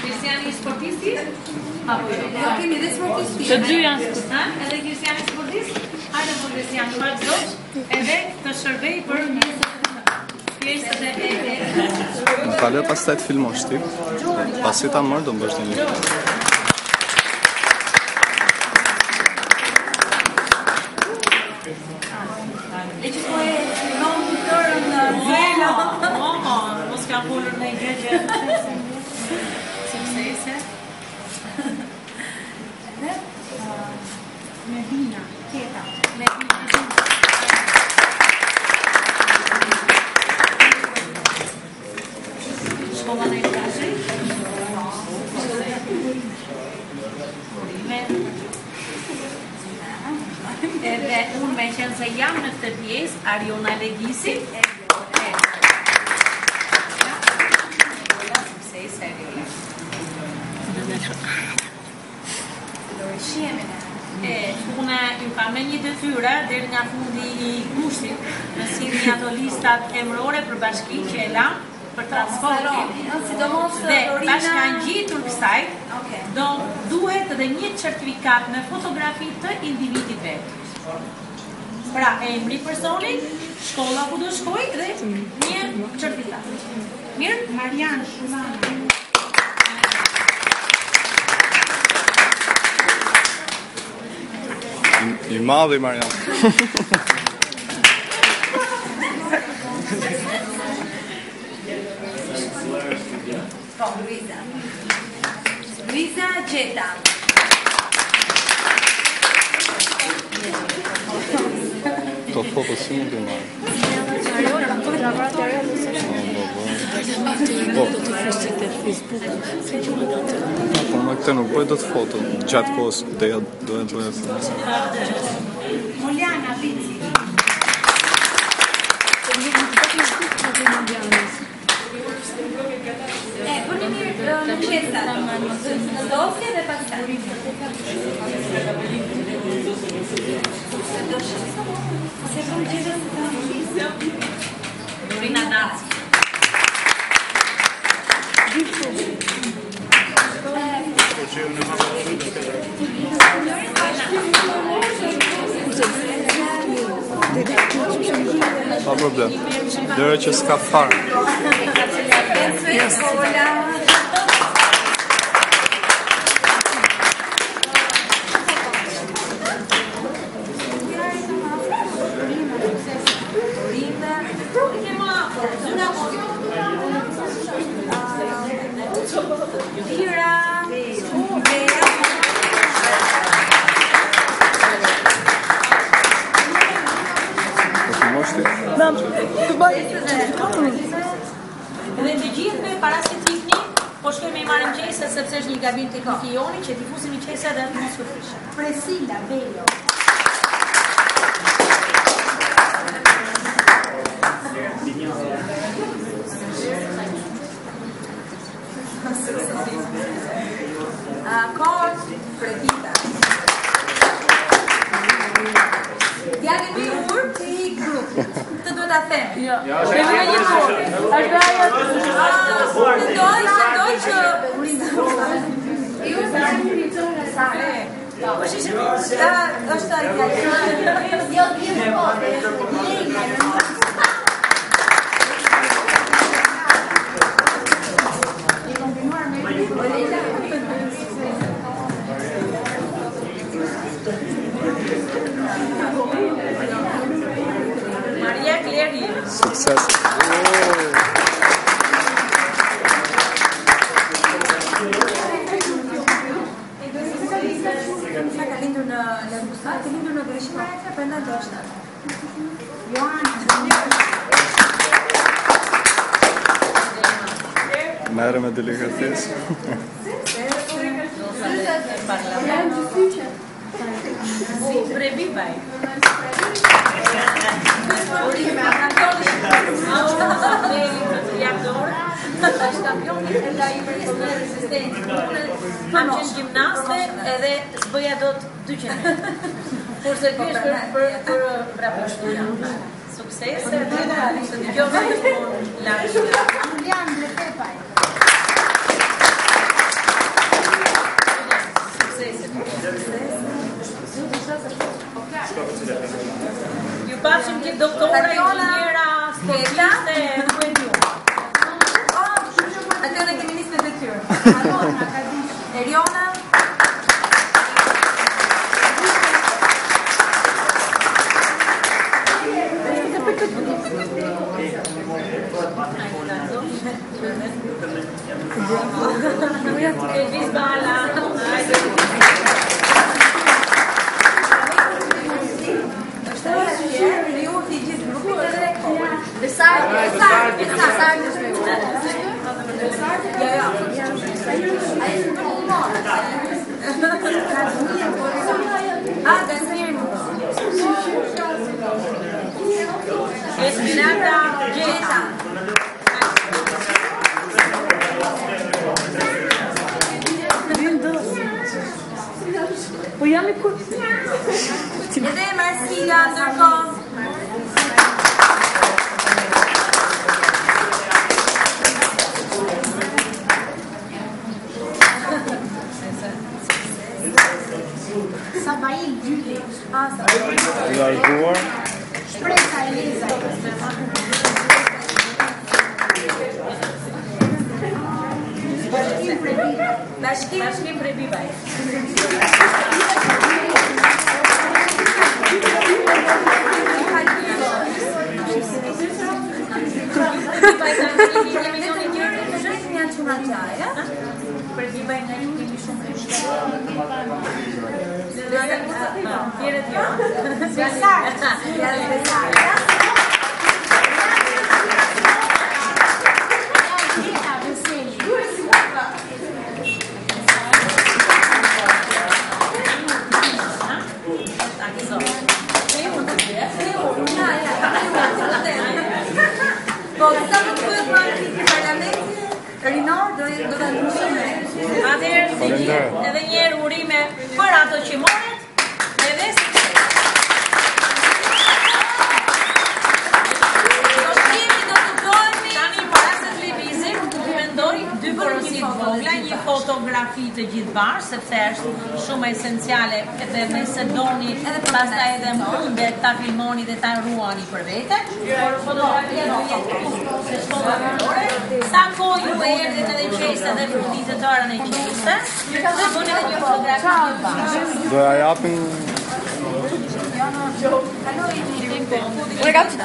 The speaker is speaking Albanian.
Kristiani sportisti? Apo jo? Kemi dhe sportisti. Të dy janë Edhe Kristiani sportist? Hajde po Kristiani, vazhdosh, edhe të shërbej për pjesët e Më kaloj pastaj të filmosh ti. Pasi ta marr do më bësh një. E që po e non të tërën në zela. Mos ka pullur në i gjegje. Suksese. Medina, Keta. Shkolla në i tashe. Edhe unë me qenë se jam në këtë pjesë, Ariona Legisi. Suksese, Ariona. Unë ju kam me një detyre deri nga fundi i kushtit në sillni ato listat emërore për bashki që e lam për transportin. Dhe bashkangjitur kësaj do duhet edhe një certifikat me fotografi të individit vetë. Pra emri personit, shkolla ku do shkoj dhe një certifikat. Mirë? Marian Shumana. I madhi Marian. Po, Luiza. Luiza Gjeta. To foto si mund të marr. Po më këtë nuk bëjt do të foto gjatë kohës dhe ja do e bëjt. Muljana Vici. Për një mirë në qesa, në dosje dhe pastaj. Se për gjithë të Dorina Daci. Pa problem. Dere që s'ka farë. Dhe të gjithë me para se t'ikni, po shkojmë i marrim qese sepse është një gabim teknik i joni që t'i fusim i qese dhe mos u frishe. Priscilla Bello. Kort Fredita. Djali më i ur të i grupit. Të duhet ta them. Jo. Kemi një kohë. Është ajo. Mendoj që ju jeni një tonë sa. Po shishë. Është ajo. Jo, Maria Kleri. Sukses. Ka lindur në Lëmbusat, ka lindur në Greshina e që përnda do është. Joana. Merë me delikatesë. Brevi baj. Është kampion e nga i përgjithë rezistencë. Kam qenë gjimnaste edhe s'bëja do të 200 metrë. Kurse ky është për vrapështuja. suksese dhe të dëgjove Julian Blepepaj. Ju pashim që doktora, inxhiniera, sportiste, nuk e di. Atë ne kemi nisë me detyrë. Eriona. Elvis Bala. Esmeralda Gjeta. Po jam I kur... Edhe Marsila ndërkohë. Sabail Gjyli. Larguar. Shpresa Eliza. Bashkim Prebibaj. Prebibaj nga një kemi shumë Tjere tjere. Besar. Po, sa më të bëjë parlamenti, Rinor do të ndryshime. Atëherë, edhe njerë urime për ato që moret, edhe sukses. Do të dojmi tani para se të lëvizim, mendoj dy porosit vogla, një fotografi të gjithë bashkë, sepse është shumë esenciale edhe nëse doni pastaj edhe mundet ta filmoni dhe ta ruani për vete, por fotografia do jetë se shkolla vendore. Sa kohë ju erdhët edhe qeste dhe fundit të tëra në qeste, dhe bëni edhe një fotografi gjithë bashkë. Do ja japin... Ragazzi,